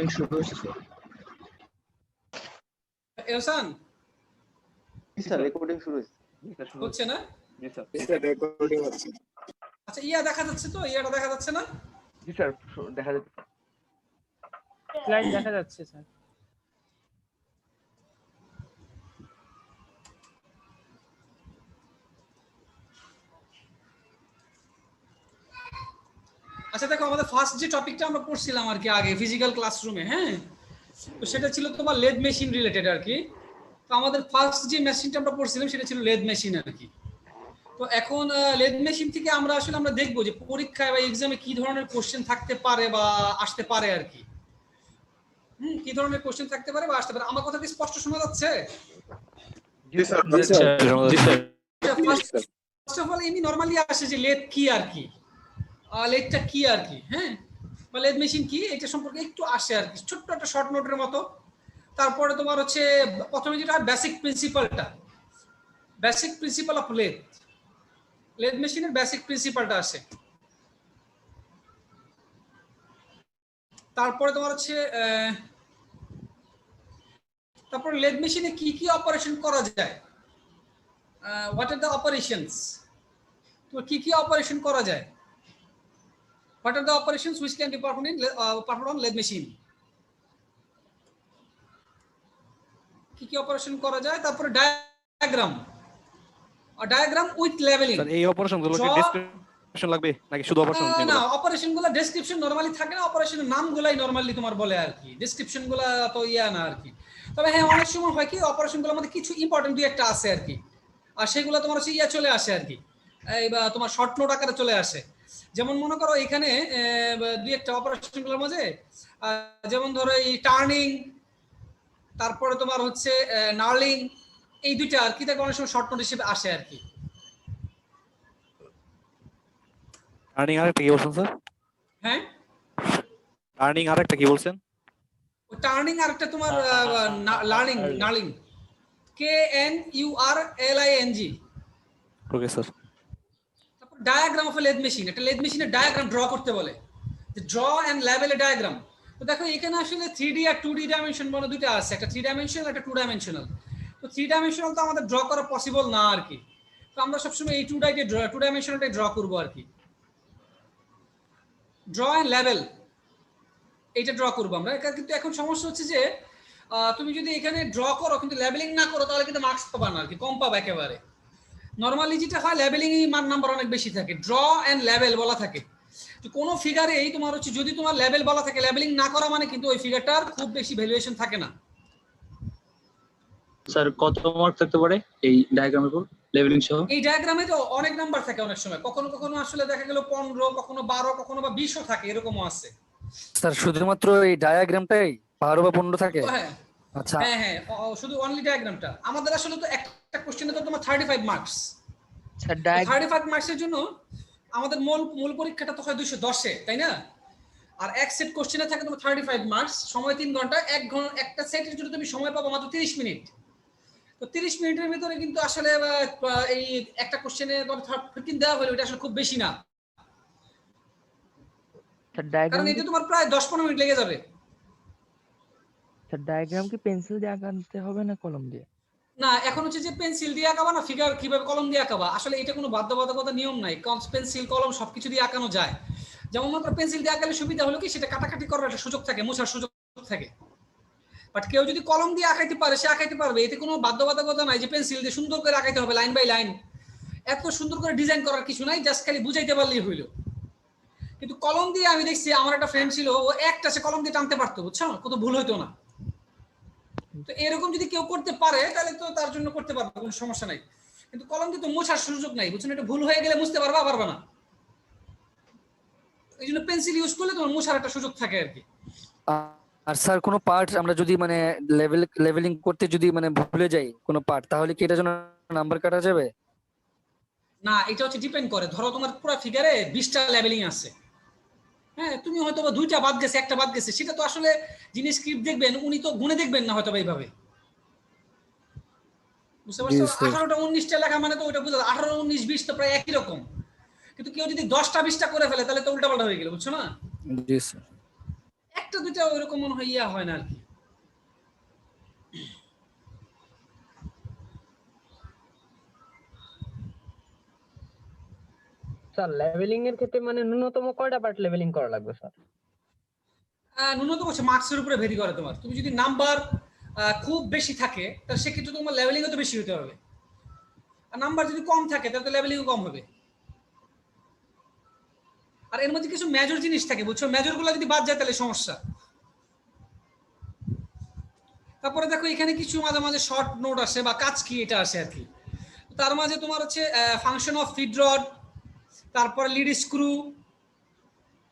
Recording শুরু হয়েছে sir? এহসান জি sir, recording শুরু হয়েছে। হচ্ছে না? জি স্যার। এটা রেকর্ডিং হচ্ছে। আচ্ছা ইয়া দেখা যাচ্ছে তো? ইয়াটা দেখা যাচ্ছে না? জি স্যার, দেখা যাচ্ছে। স্লাইড দেখা যাচ্ছে স্যার। আচ্ছা দেখো, আমাদের ফার্স্ট যে টপিকটা আমরা পড়ছিলাম আর কি আগে ফিজিক্যাল ক্লাসরুমে, হ্যাঁ, তো সেটা ছিল তোমার লেদ মেশিন রিলেটেড আর কি। তো আমাদের ফার্স্ট যে মেশিনটা আমরা পড়ছিলাম সেটা ছিল লেদ মেশিন আর কি। তো এখন লেদ মেশিন থেকে আমরা দেখবো যে পরীক্ষায় বা এক্সামে কি ধরনের কোশ্চেন থাকতে পারে বা আসতে পারে আর কি। কি ধরনের কোশ্চেন থাকতে পারে বা আসতে পারে। আমার কথা কি স্পষ্ট শোনা যাচ্ছে? জি স্যার, জি স্যার, জি স্যার। ফার্স্ট অফ অল এমনি নরমালি আসে যে লেদ কি আর কি, লেদটা কি আর কি, হ্যাঁ, বা লেদ মেশিন কি, এটা সম্পর্কে একটু আসে আর কি, ছোট্ট একটা শর্ট নোটের মতো। তারপরে তোমার হচ্ছে প্রথমে যেটা বেসিক প্রিন্সিপাল অফ লেদ মেশিনের বেসিক প্রিন্সিপালটা আসে। তারপরে তোমার হচ্ছে তারপর লেদ মেশিনে কি কি অপারেশন করা যায়, হোয়াট আর দ্য অপারেশনস, তো কি কি অপারেশন করা যায়, what are the operations which can be performed on lathe machine, কি কি অপারেশন করা যায়। তারপরে ডায়াগ্রাম উইথ লেভেলিং। স্যার এই অপারেশনগুলো কি ডেসক্রিপশন লাগবে নাকি শুধু অপারেশন? না, অপারেশনগুলো ডেসক্রিপশন নরমালি থাকে না, অপারেশনের নামগুলাই নরমালি তোমার বলে আর কি, ডেসক্রিপশনগুলো তো ইয়া না আর কি। তবে হ্যাঁ, অনেক সময় হয় কি অপারেশনগুলোর মধ্যে কিছু ইম্পর্টেন্ট দুই একটা আছে আর কি, আর সেগুলো তোমার হচ্ছে ইয়া চলে আসে আর কি, এই বা তোমার শর্ট নোট আকারে চলে আসে। যেমন মনে করো এখানে দুই একটা অপারেশনগুলোর মাঝে যেমন ধরো এই টার্নিং, তারপরে তোমার হচ্ছে নার্লিং, এই দুইটা আর কি দেখো অনেক সময় শর্ট নোট হিসেবে আসে আর কি। টার্নিং আরেকটা কি বলছেন স্যার? হ্যাঁ, টার্নিং আরেকটা কি বলছেন? টার্নিং আরেকটা তোমার নার্লিং, KNURLING। Okay sir. তারপর ডায়াগ্রাম অফ লেদ মেশিন, একটা লেদ মেশিনের ডায়াগ্রাম ড্র করতে বলে, যে ড্র এন্ড লেভেল এ ডায়াগ্রাম। তো দেখো এখানে আসলে 3D আর 2D ডাইমেনশন বলে দুটো আছে, একটা 3 ডাইমেনশনাল একটা 2 ডাইমেনশনাল। তো 3 ডাইমেনশনাল তো আমাদের ড্র করা পসিবল না আর কি, তো আমরা সবসময় এই 2 ডাইমেনশনালটাই ড্র করবো আর কি। ড্র এন্ড লেভেল এইটা ড্র করবো আমরা, কিন্তু এখন সমস্যা হচ্ছে যে তুমি যদি এখানে ড্র করো কিন্তু লেভেলিং না করো তাহলে কিন্তু মার্কস পাবা না আর কি, কম পাবা একেবারে। নরমালি যেটা হয় লেভেলিং এই মান নাম্বার অনেক বেশি থাকে, ড্র এন্ড লেভেল বলা থাকে। তো কোনো ফিগারেই তোমার হচ্ছে যদি তোমার লেভেল বলা থাকে, লেভেলিং না করা মানে কিন্তু ওই ফিগারটার খুব বেশি ভ্যালুয়েশন থাকে না। স্যার কত মার্ক থাকতে পারে এই ডায়াগ্রামের উপর লেভেলিং সহ? এই ডায়াগ্রামে তো অনেক নাম্বার থাকে, অনেক সময় কখনো কখনো আসলে দেখা গেল 15, কখনো 12, কখনো বা 20ও থাকে, এরকমও আছে। স্যার শুধুমাত্র এই ডায়াগ্রামটাই 12 বা 15 থাকে? হ্যাঁ আচ্ছা, হ্যাঁ হ্যাঁ, শুধু অনলি ডায়াগ্রামটা। আমাদের আসলে তো একটা কোশ্চেনে তো তোমার 35 মার্কস। স্যার 35 মার্কসের জন্য আমাদের মূল পরীক্ষাটা তো হয় 210 এ, তাই না? আর এক সেট কোশ্চেনে থাকে তোমার 35 মার্কস, সময় 3 ঘন্টা, একটা সেটের জন্য তুমি সময় পাবো মাত্র 30 মিনিট। তো 30 মিনিটের ভিতরে কিন্তু আসলে এই একটা কোশ্চেনে 15 দেওয়া হলো, এটা আসলে খুব বেশি না, কারণ এটা তোমার প্রায় 10-15 মিনিট লেগে যাবে। স্যার ডায়াগ্রাম কি পেন্সিল দিয়ে আঁকাতে হবে না কলম দিয়ে? না, এখন হচ্ছে যে পেন্সিল দিয়ে আঁকাবা না ফিগার কিভাবে কলম দিয়ে আঁকাবা, আসলে এটা কোনো বাধ্যবাধকতা নিয়ম নাই, পেন্সিল কলম সবকিছু দিয়ে আঁকানো যায়। যেমন মাত্র পেন্সিল দিয়ে আঁকালে সুবিধা হলো কি সেটা কাটাকাটি করার একটা সুযোগ থাকে, মোছার সুযোগ থাকে। বাট কেউ যদি কলম দিয়ে আঁকাইতে পারে সে আঁকাইতে পারবে, এতে কোনো বাধ্যবাধকতা নাই যে পেন্সিল দিয়ে সুন্দর করে আঁকাইতে হবে লাইন বাই লাইন, এত সুন্দর করে ডিজাইন করার কিছু নাই, জাস্ট খালি বুঝাইতে পারলেই হইলো। কিন্তু কলম দিয়ে আমি দেখছি, আমার একটা ফ্রেন্ড ছিল, ও একটা সে কলম দিয়ে টানতে পারতো, বুঝছো, কত ভুল হইতো না। তো এরকম যদি কেউ করতে পারে তাহলে তো তার জন্য করতে পারবে, কোনো সমস্যা নাই। কিন্তু কলম দিয়ে তো মোছার সুযোগ নাই, বুঝছেন, এটা ভুল হয়ে গেলে মুছতে পারবে না। এই জন্য পেন্সিল ইউজ করলে তোমার মোছার একটা সুযোগ থাকে আর কি। আর স্যার কোনো পার্ট আমরা যদি মানে লেভেলিং করতে যদি মানে ভুলে যাই কোনো পার্ট, তাহলে কি এটার জন্য নাম্বার কাটা যাবে? না, এটা হচ্ছে ডিপেন্ড করে, ধরো তোমার পুরো ফিগারে 20টা লেভেলিং আছে, হ্যাঁ, তুমি হয়তো বা 2টা বাদ গেছে, একটা বাদ গেছে, সেটা তো আসলে যিনি স্ক্রিপ্ট দেখবেন উনি তো গুনে দেখবেন না হয়তো এইভাবে, বুঝতে পারছো? 18টা 19টা লেখা মানে তো ওটা বুঝা, 18, 19, 20 তো প্রায় একই রকম। কিন্তু কেউ যদি 10টা 20টা করে ফেলে তাহলে তো উল্টাপাল্টা হয়ে গেল, বুঝছো না? জি স্যার। একটা দুইটা ওইরকম মনে হয় ইয়া হয় না আর কি। স্যার লেভেলিং এর ক্ষেত্রে মানে ন্যূনতম কয়টা পার্ট লেভেলিং করা লাগবে স্যার? ন্যূনতম হচ্ছে মার্কসের উপরে ভেরি করে তোমার। তুমি যদি নাম্বার খুব বেশি থাকে তাহলে সেক্ষেত্রে তোমার লেভেলিংও তো বেশি হতে হবে, আর নাম্বার যদি কম থাকে তাহলে তো লেভেলিংও কম হবে। আর এর মধ্যে কিছু মেজর জিনিস থাকে বুঝছো, মেজরগুলো যদি বাদ যায় তাহলে সমস্যা। তারপরে দেখো এখানে কিছু মাঝে মাঝে শর্ট নোট আসে বা কাজ কি এটা আসে আর কি। তার মাঝে তোমার হচ্ছে ফাংশন অফ ফিড রড, তারপরে লিড স্ক্রু,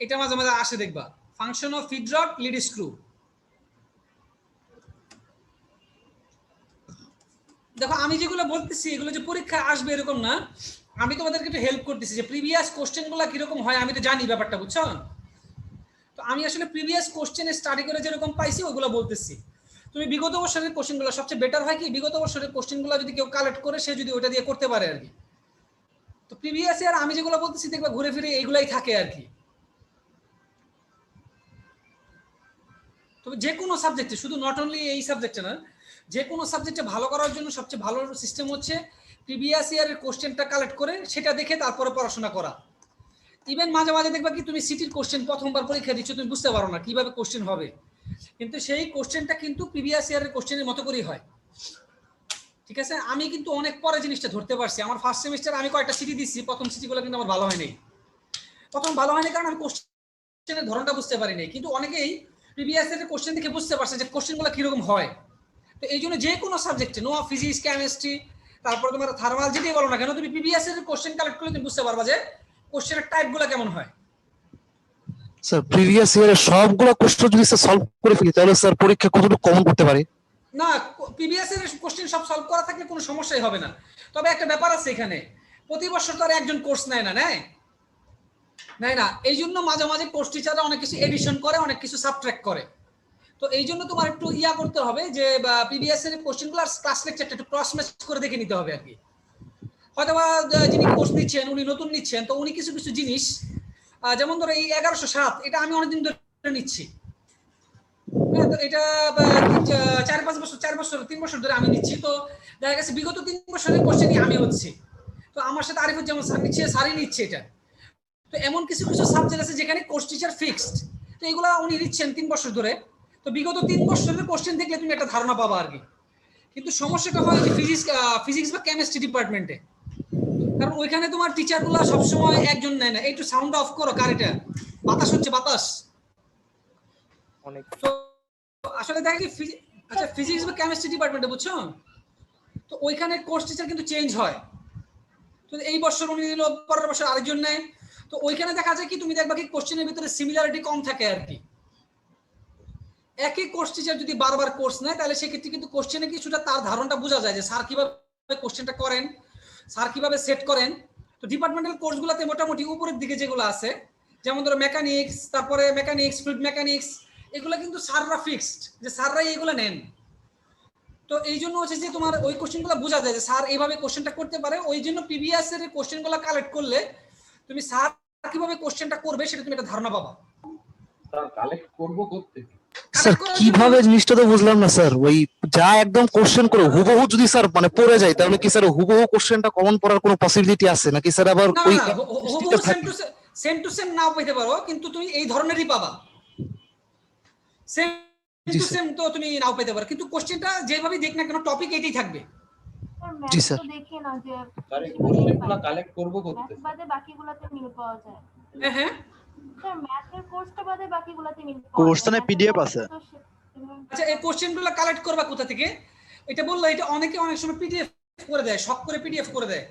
এটা মাঝে মাঝে আসে দেখবা, function of feed rod, lead screw. দেখো আমি যেগুলো বলতেছি এগুলো যে পরীক্ষায় আসবে এরকম না, আমি তোমাদেরকে একটু হেল্প করতেছি যে প্রিভিয়াস কোশ্চেনগুলো কিরকম হয় আমি তো জানি ব্যাপারটা, বুঝছো? তো আমি আসলে প্রিভিয়াস কোশ্চেনে স্টাডি করে যেরকম পাইছি ওগুলো বলতেছি। তুমি বিগত বছরের কোশ্চেনগুলো সবচেয়ে বেটার হয় কি বিগত বছরের কোশ্চেনগুলো যদি কেউ কালেক্ট করে সে যদি ওটা দিয়ে করতে পারে আর কি। তো প্রিভিয়াস ইয়ার আমি যেগুলো বলতেছি দেখবা ঘুরে ফিরে এইগুলাই থাকে আর কি। তবে যে কোনো সাবজেক্টে, শুধু নট অনলি এই সাবজেক্টে না, যে কোনো সাবজেক্টে ভালো করার জন্য সবচেয়ে ভালো সিস্টেম হচ্ছে প্রিভিয়াস ইয়ারের কোশ্চেনটা কালেক্ট করে সেটা দেখে তারপরে পড়াশোনা করা। ইভেন মাঝে মাঝে দেখবা কি তুমি সিটির কোশ্চেন প্রথমবার পরীক্ষা দিচ্ছ, তুমি বুঝতে পারো না কিভাবে কোশ্চেন হবে, কিন্তু সেই কোশ্চেনটা কিন্তু প্রিভিয়াস ইয়ারের কোশ্চেনের মতো করেই হয়। ঠিক আছে, আমি কিন্তু অনেক পরে জিনিসটা ধরতে পারছি। আমার ফার্স্ট সেমিস্টার আমি কয়েকটা সিটি দিচ্ছি, প্রথম সিটিগুলো কিন্তু আমার ভালো হয়নি। প্রথম ভালো হয়নি কারণ আমি কোশ্চেনের ধরনটা বুঝতে পারিনি, কিন্তু অনেকেই প্রিভিয়াস ইয়ারের কোশ্চেন দেখে বুঝতে পারছে যে কোশ্চেনগুলো কিরকম হয়। তো এই জন্য যে কোনো সাবজেক্টে নো ফিজিক্স, কেমিস্ট্রি, তারপর তোমার থার্মাল যেটাই বলো না কেন, তুমি প্রিভিয়াস ইয়ারের কোশ্চেন কালেক্ট করলে তুমি বুঝতে পারবা যে কোশ্চেনের টাইপগুলো কেমন হয়। স্যার প্রিভিয়াস ইয়ারের সবগুলো কোশ্চেন যদি স্যার সলভ করে ফেলি তাহলে স্যার পরীক্ষা কতটুকু কমন করতে পারে? না, প্রিভিয়াস ইয়ারের কোশ্চেন সব সলভ করা থাকলে কোনো সমস্যাই হবে না। তবে একটা ব্যাপার আছে এখানে, প্রতি বছর তো আর একজন কোর্স নেয় না, নেয় না। এই জন্য মাঝে মাঝে কোর্স টিচাররা অনেক কিছু এডিশন করে, অনেক কিছু সাবট্রাক্ট করে। তো এই জন্য তোমার একটু ইয়া করতে হবে যে প্রিভিয়াস ইয়ারের কোশ্চেনগুলো আর ক্লাস লেকচারটা একটু ক্রস ম্যাচ করে দেখে নিতে হবে আর কি। হয়তোবা যিনি কোর্স নিচ্ছেন উনি নতুন নিচ্ছেন, তো উনি কিছু কিছু জিনিস যেমন ধরো এই 1107 এটা আমি অনেকদিন ধরে নিচ্ছি, হ্যাঁ, তো এটা 4-5 বছর 4 বছর 3 বছর ধরে আমি নিচ্ছি। তো দেখা গেছে বিগত 3 বছরের কোশ্চেনই আমি হচ্ছি, তো আমার সাথে আরিফুজ্জামান স্যার নিচ্ছে, স্যারই নিচ্ছে এটা। তো এমন কিছু কিছু সাবজেক্ট আছে যেখানে কোর্স টিচার ফিক্সড, তো এগুলো উনি নিচ্ছেন 3 বছর ধরে। তো বিগত 3 বছরের কোশ্চেন দেখলে তুমি একটা ধারণা পাবা আর কি। কিন্তু সমস্যাটা হয় যে ফিজিক্স বা কেমিস্ট্রি ডিপার্টমেন্টে, কারণ ওইখানে তোমার টিচারগুলো সবসময় একজন নেয় না। একটু সাউন্ড অফ করো, কার এটা বাতাস হচ্ছে, বাতাস অনেক। তো আসলে দেখা কি আচ্ছা ফিজিক্স বা কেমিস্ট্রি ডিপার্টমেন্টে বুঝছো, তো ওইখানে কোর্স টিচার কিন্তু চেঞ্জ হয়। তো এই বছর উনি নিল, পরের বছর আরেকজন নেয়। তো ওইখানে দেখা যায় কি তুমি দেখবা কি কোশ্চেনের ভিতরে সিমিলারিটি কম থাকে আর কি। একই কোর্স টিচার যদি বারবার কোর্স নেয় তাহলে সেক্ষেত্রে কিন্তু কোশ্চেনে কিছুটা তার ধারণাটা বোঝা যায় যে স্যার কিভাবে কোশ্চেনটা করেন, স্যার কিভাবে সেট করেন। তো ডিপার্টমেন্টাল কোর্সগুলোতে মোটামুটি উপরের দিকে যেগুলো আছে, যেমন ধরো মেকানিক্স, তারপরে মেকানিক্স, ফ্লুইড মেকানিক্স, এগুলো কিন্তু স্যাররা ফিক্সড, যে স্যাররাই এগুলো নেন। তো এই জন্য হচ্ছে যে তোমার ওই কোশ্চেনগুলো বোঝা যায় যে স্যার এইভাবে কোশ্চেনটা করতে পারে। ওই জন্য প্রিভিয়াস এর কোশ্চেনগুলো কালেক্ট করলে তুমি স্যার কিভাবে কোশ্চেনটা করবে সেটা তুমি একটা ধারণা পাবা। স্যার কালেক্ট করব করতে স্যার কিভাবে জিনিসটা তো বুঝলাম না স্যার। ওই যা একদম কোশ্চেন করে হুবহু যদি স্যার মানে পড়ে যায় তাহলে কি স্যার হুবহু কোশ্চেনটা কমন পড়ার কোনো পসিবিলিটি আছে নাকি স্যার? আবার না ওই না, সেম টু সেম নাও পেতে পারো, কিন্তু তুমি এই ধরনেরই পাবা। সেম টু সেম তো তুমি নাও পেতে পারো, কিন্তু কোশ্চেনটা যেভাবে দেখ না কেন টপিক এটাই থাকবে। জি স্যার। দেখে না যে স্যার এই কোশ্চেনগুলো কালেক্ট করব করতে ম্যাথ বাদে বাকিগুলোতে মিল পাওয়া যায়। হ্যাঁ হ্যাঁ, স্যার ম্যাথের কোর্সটা বাদে বাকিগুলোতে মিল পাওয়া যায়। কোর্সটা না পিডিএফ আছে। আচ্ছা এই কোশ্চেনগুলো কালেক্ট করবা কোথা থেকে এটা বললো, এটা অনেকে অনেক সময় পিডিএফ করে দেয়, শখ করে পিডিএফ করে দেয়।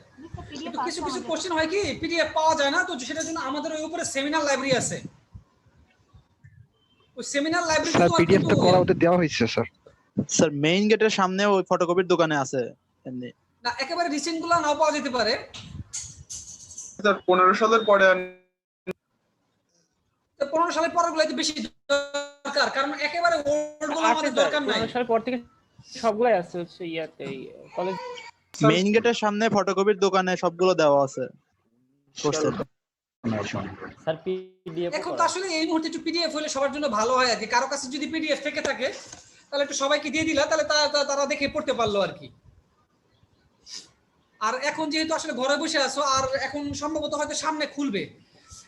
কিন্তু কিছু কিছু কোশ্চেন হয় কি পিডিএফ পাওয়া যায় না, তো সেটার জন্য আমাদের ওই উপরে সেমিনার লাইব্রেরি আছে। ওই সেমিনার লাইব্রেরি স্যার পিডিএফটা করা ওতে দেওয়া হয়েছে স্যার। স্যার মেইন গেটের সামনে ওই ফটোকপির দোকানে আছে এমনি। না একেবারে রিসেন্ট গুলো নাও পাওয়া যেতে পারে। স্যার 15 সালের পরে 15 সালের পরের গুলো বেশি দরকার, কারণ একেবারে ওল্ড গুলো আমাদের দরকার নাই। 15 সাল পর থেকে সবগুলাই আছে হচ্ছে ইয়াতে কলেজ মেইন গেটের সামনে ফটোকপির দোকানে সবগুলো দেওয়া আছে কোর্সের। স্যার পিডিএফ এখন তো আসলে এই মুহূর্তে একটু পিডিএফ হলে সবার জন্য ভালো হয় আর কি। কারো কাছে যদি পিডিএফ থেকে থাকে তাহলে একটু সবাইকে দিয়ে দিলা, তাহলে তারা দেখে পড়তে পারলো আর কি। আর এখন যেহেতু আসলে ঘরে বসে আছো, আর এখন সম্ভবত হয়তো সামনে খুলবে,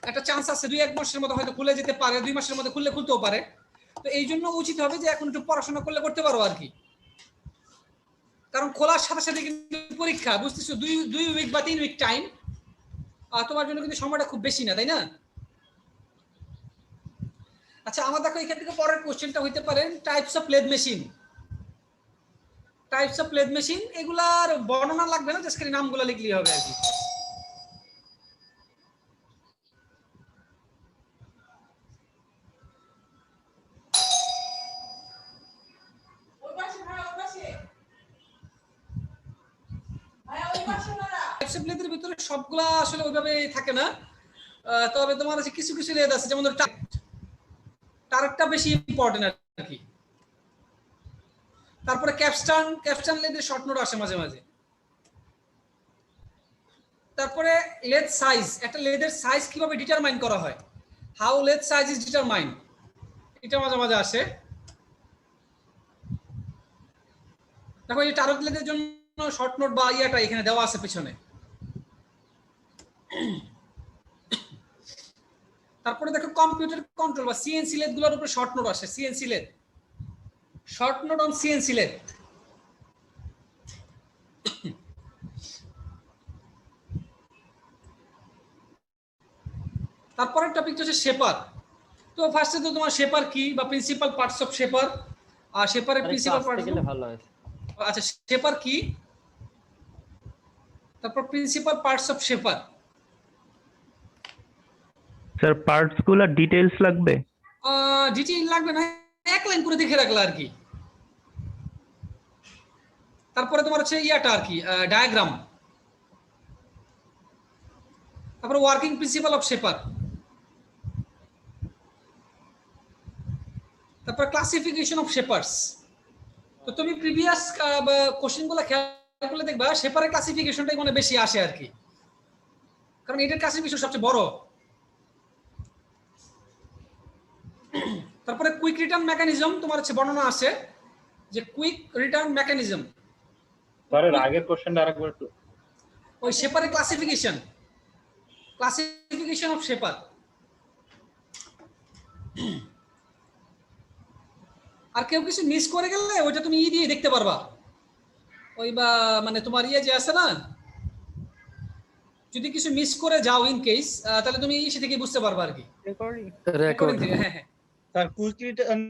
একটা চান্স আছে 2-1 মাসের মধ্যে হয়তো খুলে যেতে পারে, 2 মাসের মধ্যে খুলতেও পারে। তো এই জন্য উচিত হবে যে এখন একটু পড়াশোনা করতে পারো আর কি। কারণ খোলার সাথে সাথে কিন্তু পরীক্ষা, বুঝতেছো, 2 উইক বা 3 উইক টাইম, আর তোমার জন্য কিন্তু সময়টা খুব বেশি না, তাই না? আচ্ছা, আমার দেখো এখান থেকে পরের কোশ্চেনটা হইতে পারে types of lathe machine. Types of lathe machine, এগুলার বর্ণনা লাগবে না, জাস্ট খালি নামগুলো লিখলেই হবে আর কি। টাইপস অফ লেদের ভিতরে সবগুলা আসলে ওইভাবে থাকে না, তবে তোমার আছে কিছু কিছু লেদ আছে, যেমন টারেটটা বেশি ইম্পর্টেন্ট আর কি। তারপরে ক্যাপস্টান লেদের শর্ট নোট আসে মাঝে মাঝে। তারপরে লেদ সাইজ, একটা লেদের সাইজ কিভাবে ডিটারমাইন করা হয়, how lathe size is determine, এটা মাঝে মাঝে আসে। দেখো এই টারেট লেদের জন্য শর্ট নোট বা ইয়াটা এখানে দেওয়া আছে পিছনে। তারপরে দেখো কম্পিউটার কন্ট্রোল বা সিএনসি লেদ গুলোর উপরে শর্ট নোট আসে। CNC lathe, short note on CNC lathe. তারপরের টপিকটা হচ্ছে শেপার। তো ফার্স্টে তো তোমার শেপার কি বা প্রিন্সিপাল পার্টস অফ শেপার, আর শেপারের প্রিন্সিপাল পার্টস ভালো হয়। আচ্ছা, শেপার কি, তারপর principal parts of shaper. Sir parts গুলো ডিটেইলস লাগবে? ডিটেইল লাগবে না, এক লাইন করে দেখে রাখলা আর কি। তারপরে তোমার হচ্ছে ইয়াটা আর কি, ডায়াগ্রাম। তারপরে ওয়ার্কিং প্রিন্সিপাল অফ শেপার। তারপর ক্লাসিফিকেশন অফ শেপার্স। তো তুমি প্রিভিয়াস কোশ্চেনগুলো খেয়াল করলে দেখবা শেপারের ক্লাসিফিকেশনটাই মানে বেশি আসে আর কি, কারণ এটার ক্লাসিফিকেশন সবচেয়ে বড়। তারপরে কুইক রিটার্ন মেকানিজম তোমার হচ্ছে বর্ণনা আছে, যে কুইক রিটার্ন মেকানিজম। স্যার এর আগের কোশ্চেনটা আরেকবার একটু। ওই শেপারের ক্লাসিফিকেশন অফ শেপার। আর কেউ কিছু মিস করে গেলে ওইটা তুমি দিয়ে দেখতে পারবা, ওই বা মানে তোমার যে আছে না, যদি কিছু মিস করে যাও ইন কেস, তাহলে তুমি সে থেকে বুঝতে পারবা আর কি, রেকর্ডিং থেকে। হ্যাঁ হ্যাঁ স্যার কুইক রিটার্ন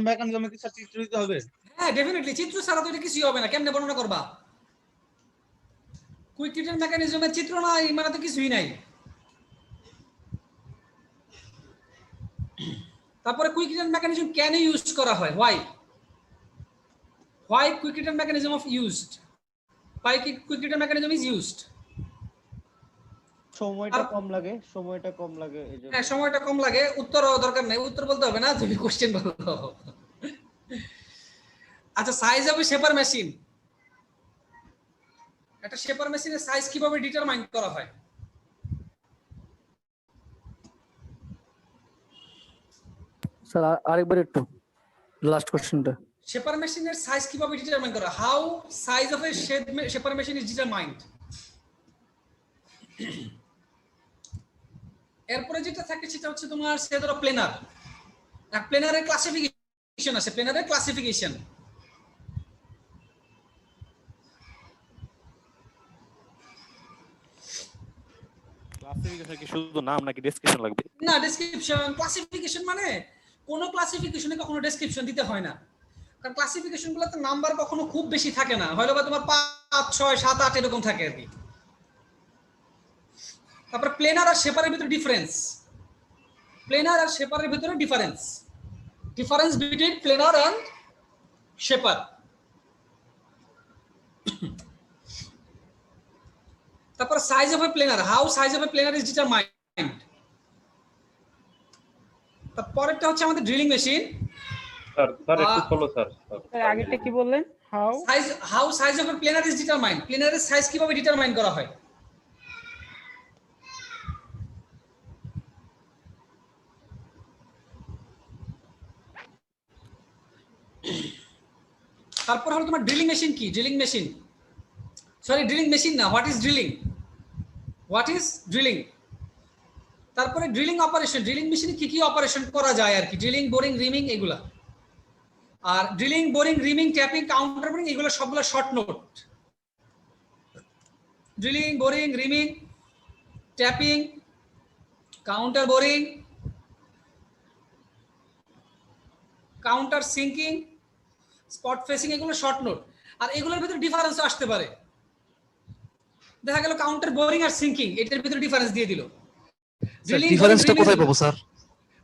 মেকানিজমে কি চিত্র দিতে হবে? হ্যাঁ ডেফিনেটলি, চিত্র ছাড়া তো এটা কিছুই হবে না। কেমনে বর্ণনা করবা? কুইক রিটার্ন মেকানিজমের চিত্র নাই মানে তো কিছুই নাই। তারপরে কুইক রিটার্ন মেকানিজম কেন ইউজ করা হয়, why quick return mechanism of used, why quick return mechanism is used? সময়টা কম লাগে এইজন্য। হ্যাঁ সময়টা কম লাগে, উত্তরও দরকার নেই, উত্তর বলতে হবে না, তুমি কোশ্চেন বলো। আচ্ছা, সাইজ অফ শেপার মেশিন। একটা শেপার মেশিনের সাইজ কিভাবে ডিটারমাইন করা হয়? স্যার আরেকবার একটু লাস্ট কোশ্চেনটা। শেপার মেশিনের সাইজ কিভাবে ডিটারমাইন করা, how size of A shaper machine is determined. এরপরে যেটা থাকে সেটা হচ্ছে তোমার ধরো প্লেনার। প্লেনারের ক্লাসিফিকেশন আছে, প্লেনারের ক্লাসিফিকেশন। ক্লাসিফিকেশন কি শুধু নাম নাকি ডেসক্রিপশন লাগবে? না, ডেসক্রিপশন। ক্লাসিফিকেশন মানে কোন ক্লাসিফিকেশনে কখনো ডেসক্রিপশন দিতে হয় না, কারণ ক্লাসিফিকেশন গুলোতে নাম্বার কখনো খুব বেশি থাকে না, হয়তো বা তোমার 5, 6, 7, 8 এরকম থাকে আর কি। তারপর প্লেনার আর শেপারের ভিতরে difference, difference between planer and shaper. তারপর size of a planer, how size of a planer is determined. তারপরেরটা হচ্ছে আমাদের ড্রিলিং মেশিন। স্যার একটু ফলো স্যার। আগেরটা কি বললেন? How size of a planer is determined, প্লেনারের সাইজ কিভাবে ডিটারমাইন করা হয়? তারপর হলো তোমার ড্রিলিং মেশিন কি, drilling machine, sorry drilling machine না, what is drilling, what is drilling. তারপরে ড্রিলিং অপারেশন, ড্রিলিং মেশিনে কি কি অপারেশন করা যায় আর কি, ড্রিলিং, বোরিং, রিমিং এগুলা। আর drilling, boring, reaming, tapping, counter boring এগুলো সবগুলো short note. Drilling, boring, reaming, tapping, counter boring, counter sinking, spot facing এগুলো শর্ট নোট। আর এগুলোর ভিতরে ডিফারেন্স আসতে পারে, দেখা গেল কাউন্টার বোরিং আর সিঙ্কিং এটার ভিতরে ডিফারেন্স দিয়ে দিল। ডিফারেন্সটা কোথায় পাবো স্যার?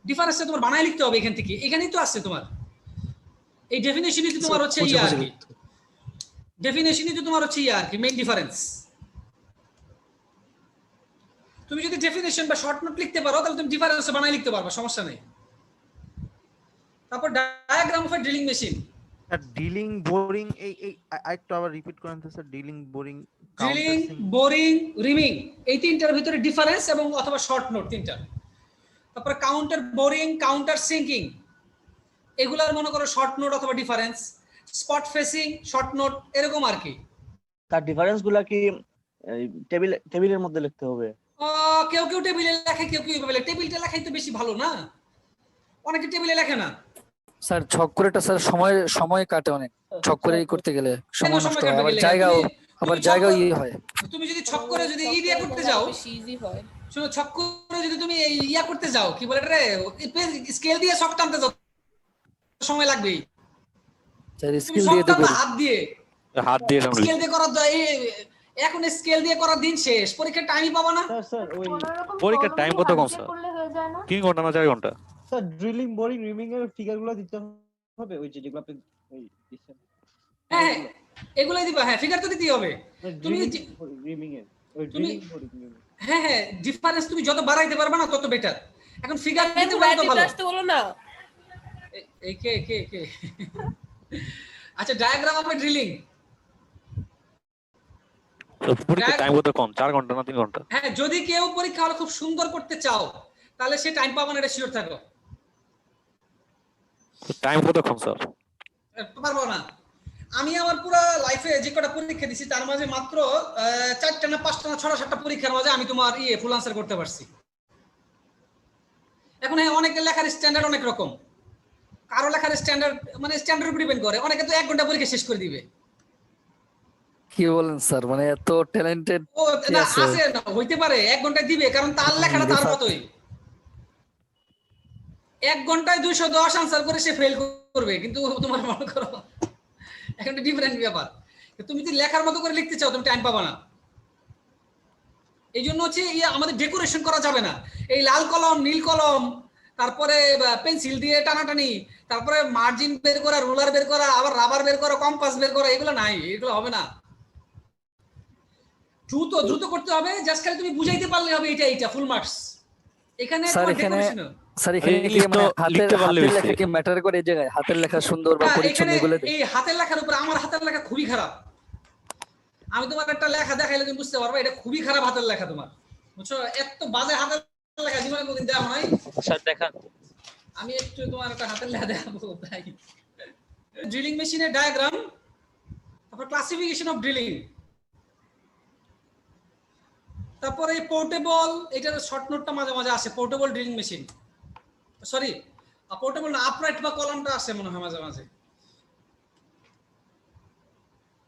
ডিফারেন্সটা তোমার বানায় লিখতে হবে এখান থেকে, এখানেই তো আছে তোমার এই ডেফিনেশনই তো তোমার হচ্ছে ইয়া আর কি, ডেফিনেশনই তো তোমার হচ্ছে ইয়া আর কি মেইন ডিফারেন্স। তুমি যদি ডেফিনেশন বা শর্ট নোট লিখতে পারো তাহলে তুমি ডিফারেন্স বানায় লিখতে পারবে, সমস্যা নেই। তারপর diagram of A drilling machine, dealing boring এই আরেকটু আবার রিপিট করেন তো sir. Dealing boring, drilling, boring, rhyming এই তিনটার ভিতরে ডিফারেন্স এবং অথবা শর্ট নোট তিনটা। তারপর কাউন্টার বোরিং, কাউন্টার সিঙ্কিং এগুলার মনে করো শর্ট নোট অথবা difference, spot facing short note এরকম আর কি। তার ডিফারেন্স গুলা কি টেবিলের মধ্যে লিখতে হবে? কেউ কেউ টেবিলে লেখে, কেউ কেউ এইভাবে লেখে। টেবিলটা লেখাই তো বেশি ভালো না, অনেকে টেবিলে লেখে না স্যার ছক করেটা স্যার সময় কাটে অনেক, ছক করে করতে গেলে সময় নষ্ট হয়, আবার জায়গাও হয়। তুমি যদি ছক করে যদি ই দিয়ে করতে যাও, ইজি হয়। শুনো, ছক করে যদি তুমি এই ইয়া করতে যাও, কি বলে রে, স্কেল দিয়ে ছক টানতে যাও সময় লাগবেই। স্যার স্কিল দিয়ে তো করি, হাত দিয়ে স্কেল দিয়ে করার এখন স্কেল দিয়ে করার দিন শেষ, পরীক্ষার টাইমই পাবো না। স্যার ওই পরীক্ষার টাইম কত কম স্যার? করলে হয়ে যায় না? 3 ঘন্টা না 4 ঘন্টা? স্যার ড্রিলিং বোরিং রিমিং এর ফিগারগুলো দিতে হবে, ওই যেগুলো আপনি ওই দিচ্ছেন। হ্যাঁ এগুলাই দিবা, হ্যাঁ ফিগার তো দিতেই হবে। তুমি রিমিং এর ওই ড্রিলিং বোরিং রিমিং, হ্যাঁ ডিফারেন্স তুমি যত বাড়াইতে পারবে না তত বেটার। এখন ফিগার দিতে পারলে তো ভালো। আসতে বলো না। এই কে আচ্ছা ডায়াগ্রাম অফ ড্রিলিং, পরীক্ষার টাইম কত কম? 4 ঘন্টা না 3 ঘন্টা? হ্যাঁ যদি কেউ পরীক্ষা হলে খুব সুন্দর করতে চাও তাহলে সে টাইম পাবে না, এটা শিওর থাকো। টাইম কত কম স্যার? পারবো না। আমি আমার পুরো লাইফে যে কটা পরীক্ষা দিছি তার মাঝে মাত্র 4টা না 5টা না 6টা 7টা পরীক্ষার মাঝে আমি তোমার ফুল আনসার করতে পারছি। এখন অনেকের লেখার স্ট্যান্ডার্ড অনেক রকম, কারো লেখার স্ট্যান্ডার্ড মানে স্ট্যান্ডার্ড উপর ডিপেন্ড করে, অনেকে তো 1 ঘন্টা পরীক্ষা শেষ করে দিবে। কি বলেন স্যার, মানে এত ট্যালেন্টেড ও না আছে না, হইতে পারে 1 ঘন্টায় দিবে, কারণ তার লেখাটা তার মতোই। 1 ঘন্টায় 210 আনসার করে সে ফেল করবে, কিন্তু তোমার মনে করো এখন ডিফারেন্ট ব্যাপার। তুমি যদি লেখার মতো করে লিখতে চাও তুমি টাইম পাবা না। এই জন্য হচ্ছে আমাদের ডেকোরেশন করা যাবে না, এই লাল কলম, নীল কলম, তারপরে পেন্সিল দিয়ে টানাটানি, তারপরে মার্জিন বের করা, রুলার বের করা, আবার রাবার বের করা, কম্পাস বের করা, এগুলো নাই, এগুলো হবে না। দ্রুত করতে হবে, জাস্ট খালি তুমি বুঝাইতে পারলে হবে এটা ফুল মার্কস। এখানে স্যার এখানে কি মানে হাতের লেখা কি ম্যাটার করে? এই জায়গায় হাতের লেখা সুন্দর বা পরিচ্ছন্ন এগুলো এই হাতের লেখার উপর, আমার হাতের লেখা খুবই খারাপ। আমি তোমার একটা লেখা দেখাইলে তুমি বুঝতে পারবে এটা খুবই খারাপ হাতের লেখা তোমার, বুঝছো? এত বাজে হাতের লেখা জীবনে কোনদিন দেওয়া হয় স্যার দেখান। আমি একটু তোমার একটা হাতের লেখা দেখাবো তাই। ড্রিলিং মেশিনের ডায়াগ্রাম, তারপর ক্লাসিফিকেশন অফ ড্রিলিং, তারপরে পোর্টেবল, এটার শর্ট নোটটা মাঝে মাঝে আসে, portable drilling machine, sorry portable না, আপরাইট বা কলামটা আসে মনে হয় মাঝে মাঝে।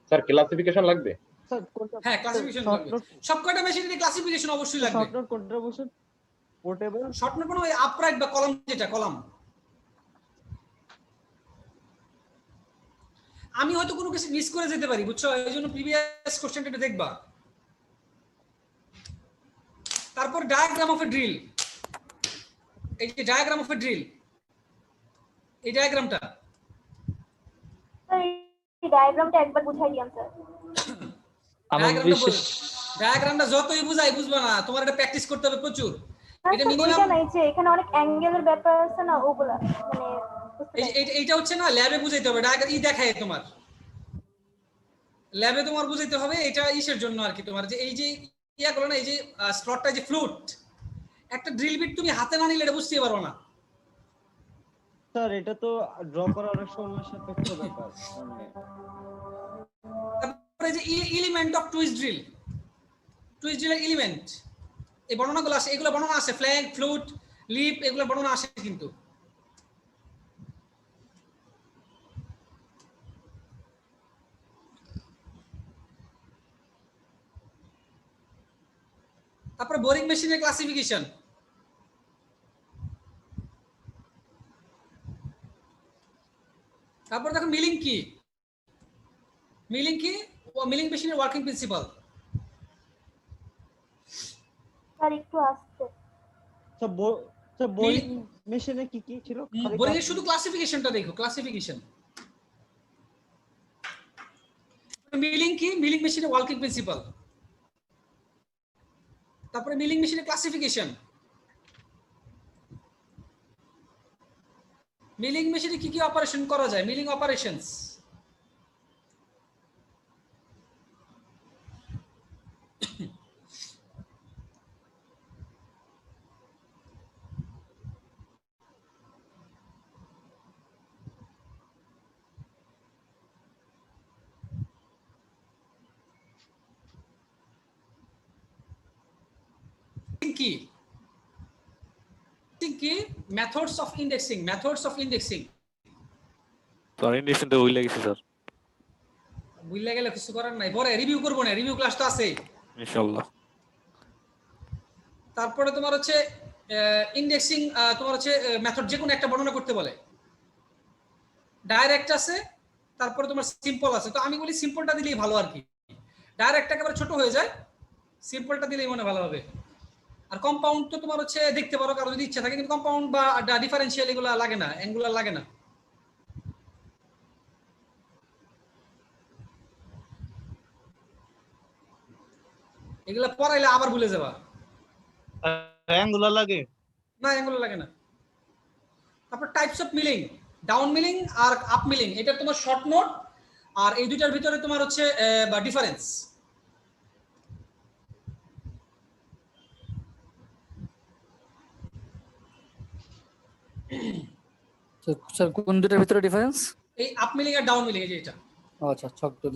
স্যার ক্লাসিফিকেশন লাগবে? স্যার কোনটা? হ্যাঁ ক্লাসিফিকেশন লাগবে, সবকটা মেশিনের ক্লাসিফিকেশন অবশ্যই লাগবে। শর্ট নোট কোনটা বলছেন? পোর্টেবল শর্ট নোট মানে আপরাইট বা কলাম, যেটা কলাম। আমি হয়তো কোনো কিছু মিস করে যেতে পারি, বুঝছো? এই জন্য প্রিভিয়াস কোশ্চেনটা একটু দেখবা। তারপর ডায়াগ্রাম অফ এ ড্রিল, এই যে ডায়াগ্রাম অফ এ ড্রিল, এই ডায়াগ্রামটা এই ডায়াগ্রামটা একবার বুঝাই দিয়াম স্যার। ডায়াগ্রামটা যতই বুঝাই বুঝবা না, তোমার এটা প্র্যাকটিস করতে হবে প্রচুর। এটা মিনিমাম নাই যে এখানে অনেক অ্যাঙ্গেলের ব্যাপার আছে না, ওগুলা মানে এইটা হচ্ছে না, ল্যাবে বুঝাইতে হবে। ডায়াগ্রাম দেখায় তোমার ল্যাবে তোমার বুঝাইতে হবে। এটা ইসের জন্য আর কি, তোমার যে এই যে ইয়াগুলো না, এই যে স্লটটা যে ফ্লুট, একটা ড্রিল বিট তুমি হাতে না নিলে এটা বুঝতে পারো না। স্যার এটা তো ড্র করা অনেক সময় সাপেক্ষ ব্যাপার মানে তারপরে যে element of twist drill, twist ড্রিলের এলিমেন্ট, এই বর্ণনাগুলো আসে, এগুলো বর্ণনা আসে, ফ্ল্যাগ, ফ্লুট, লিপ, এগুলো বর্ণনা আসে কিন্তু। তারপরে বোরিং মেশিনের ক্লাসিফিকেশন, তারপর দেখো মিলিং কি, মিলিং কি, মিলিং মেশিনের ওয়ার্কিং প্রিন্সিপাল। স্যার একটু আসতে। স্যার বোরিং মেশিনে কি কি ছিল? বোরিং এর শুধু ক্লাসিফিকেশনটা দেখো, ক্লাসিফিকেশন। মিলিং কি, মিলিং মেশিনের ওয়ার্কিং প্রিন্সিপাল, তারপরে মিলিং মেশিনের ক্লাসিফিকেশন, মিলিং মেশিনে কি কি অপারেশন করা যায়, মিলিং অপারেশনস, কি কি methods of indexing, methods of indexing. Sir indexing তো হইলা গেছে স্যার, বুঝলে গেলে কিছু করার নাই, পরে রিভিউ করবো না, রিভিউ ক্লাস তো আছেই ইনশাআল্লাহ। তারপরে তোমার হচ্ছে ইন্ডেক্সিং, তোমার হচ্ছে মেথড যে কোনো একটা বর্ণনা করতে বলে, ডাইরেক্ট আছে, তারপরে তোমার সিম্পল আছে। তো আমি বলি সিম্পলটা দিলেই ভালো আর কি, ডাইরেক্ট একেবারে ছোট হয়ে যায়, সিম্পলটা দিলেই মনে ভালো হবে। আর কম্পাউন্ড তো তোমার হচ্ছে দেখতে পারো কারো যদি ইচ্ছা থাকে, কিন্তু কম্পাউন্ড বা ডিফারেন্সিয়াল এগুলো লাগে না, অ্যাঙ্গুলার লাগে না। এগুলা পড়াইলে আবার ভুলে যাবা। অ্যাঙ্গুলার লাগে না, অ্যাঙ্গুলার লাগে না। তারপর types of milling, down milling আর আপ মিলিং, এটা তোমার শর্ট নোট, আর এই দুইটার ভিতরে তোমার হচ্ছে বা ডিফারেন্স। স্যার কোন দুটার ভিতরে ডিফারেন্স? এই আপ মিলিং আর ডাউন মিলিং, এই যে এটা। আচ্ছা ছক তো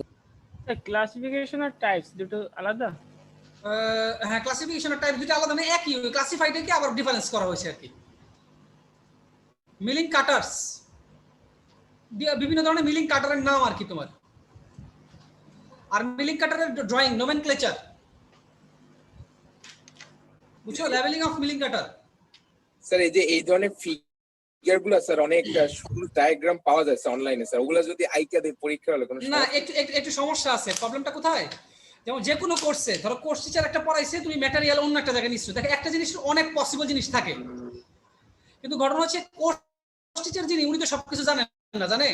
ক্লাসিফিকেশন আর টাইপস দুটো আলাদা? হ্যাঁ, ক্লাসিফিকেশন আর টাইপ দুটো আলাদা, মানে একই, ক্লাসিফাইডকে আবার ডিফারেন্স করা হয়েছে আর কি। মিলিং কাটার্স, বিভিন্ন ধরনের মিলিং কাটারের নাম আর কি তোমার। আর মিলিং কাটারের ড্রয়িং, নোমেনক্লেচার, বুঝছো, leveling of milling cutter. Sir এই যে এই ধরনের ফিগার গুলো স্যার অনেক সরু ডায়াগ্রাম পাওয়া যায় স্যার অনলাইনে, স্যার ওগুলা যদি আইকা দিয়ে পরীক্ষা হলে কোনো না, একটু সমস্যা আছে। প্রবলেমটা কোথায়? যেমন যে কোনো কোর্সে ধরো কোর্স টিচার একটা পড়াইছে, তুমি ম্যাটেরিয়াল অন্য একটা জায়গায় নিচ্ছ, দেখো একটা জিনিসের অনেক পসিবল জিনিস থাকে, কিন্তু ঘটনা হচ্ছে কোর্স টিচার যিনি, উনি তো সবকিছু জানেন না, জানে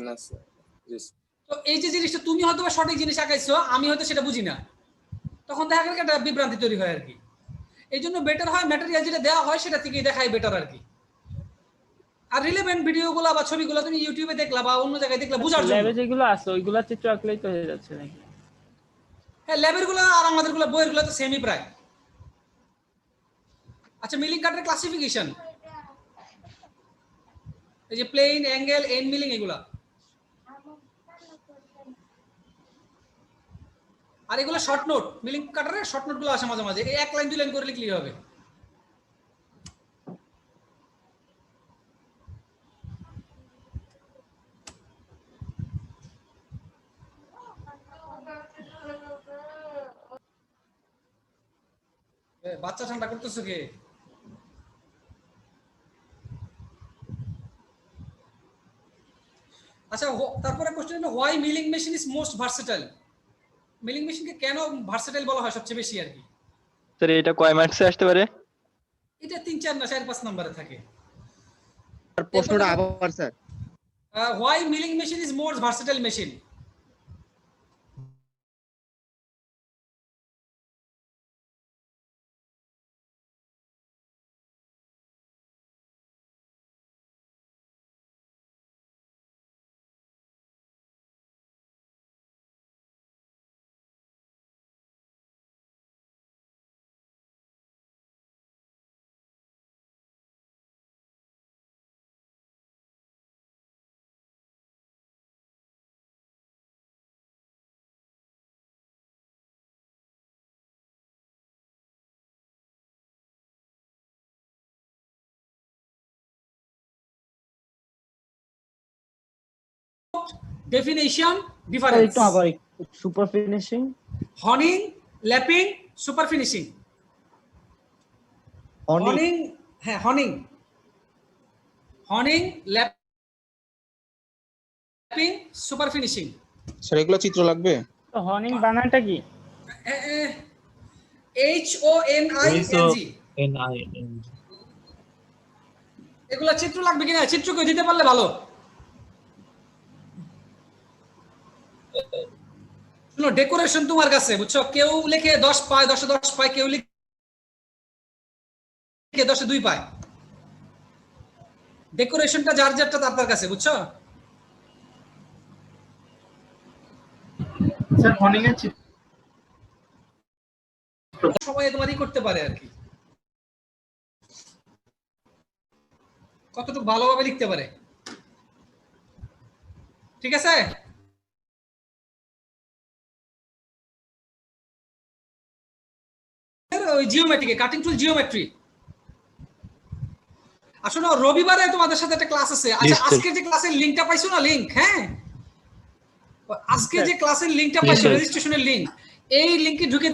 না স্যার। তো এই যে জিনিসটা তুমি হয়তো বা সঠিক জিনিস আঁকাইছো, আমি হয়তো সেটা বুঝি না, তখন দেখা গেল একটা বিভ্রান্তি তৈরি হয় আর কি। এই জন্য বেটার হয় ম্যাটেরিয়াল যেটা দেওয়া হয় সেটা থেকেই দেখাই বেটার আর কি। আর রিলেভেন্ট ভিডিওগুলো বা ছবিগুলো তুমি ইউটিউবে দেখলা বা অন্য জায়গায় দেখলা বুঝার জন্য। ল্যাবে যেগুলো আছে ওইগুলা চিত্র আঁকলেই তো হয়ে যাচ্ছে নাকি? হ্যাঁ, ল্যাবের গুলো আর আমাদের গুলো বইয়ের গুলো তো সেমই প্রায়। আচ্ছা, মিলিং কাটার ক্লাসিফিকেশন, এই যে প্লেন, অ্যাঙ্গেল, এন্ড মিলিং, এগুলা। আর এগুলো শর্ট নোট, মিলিং কাটারের শর্ট নোট গুলো আসে মাঝে মাঝে, এই এক লাইন দুই লাইন করে লিখলেই হবে। বাচ্চা ঠান্ডা করতেছো কে? আচ্ছা, তারপরে কোশ্চেন হলো why milling machine is most versatile. Milling মেশিনকে কেন ভার্সেটাইল বলা হয় সবচেয়ে বেশি আর কি? স্যার এটা কয় মার্কসে আসতে পারে? এটা 3, 4 না 4, 5 নম্বরে থাকে। আর প্রশ্নটা আবার sir, why milling machine is most versatile machine. Definition sir difference. একটু আবার super finishing, honing, lapping, super finishing. Honing, হ্যাঁ honing, honing, lapping, super finishing. Sir এগুলো চিত্র লাগবে? তো হনিং বানানটা কি? HONING। এগুলা চিত্র লাগবে কিনা? চিত্র কেউ দিতে পারলে ভালো। শুনো, ডেকোরেশন তোমার কাছে, বুঝছো? কেউ লিখে 10 পায়, 10 এ 10 পায়, কেউ লিখে 10 এ 2 পায়। ডেকোরেশনটা যার যারটা তার কাছে, বুঝছো? স্যার হনিং এর সময় তোমারই করতে পারে আর কি, কতটুকু ভালোভাবে লিখতে পারে। ঠিক আছে? ওই জিওমেট্রি, কাটিং টুল জিওমেট্রি। আসলে রবিবারে তোমাদের সাথে একটা ক্লাস আছে। আচ্ছা, আজকে যে ক্লাসের লিংকটা পাইছো না, লিংক, হ্যাঁ আজকে যে ক্লাসের লিংকটা পাইছো, রেজিস্ট্রেশনের লিংক, এই লিংকে ঢুকে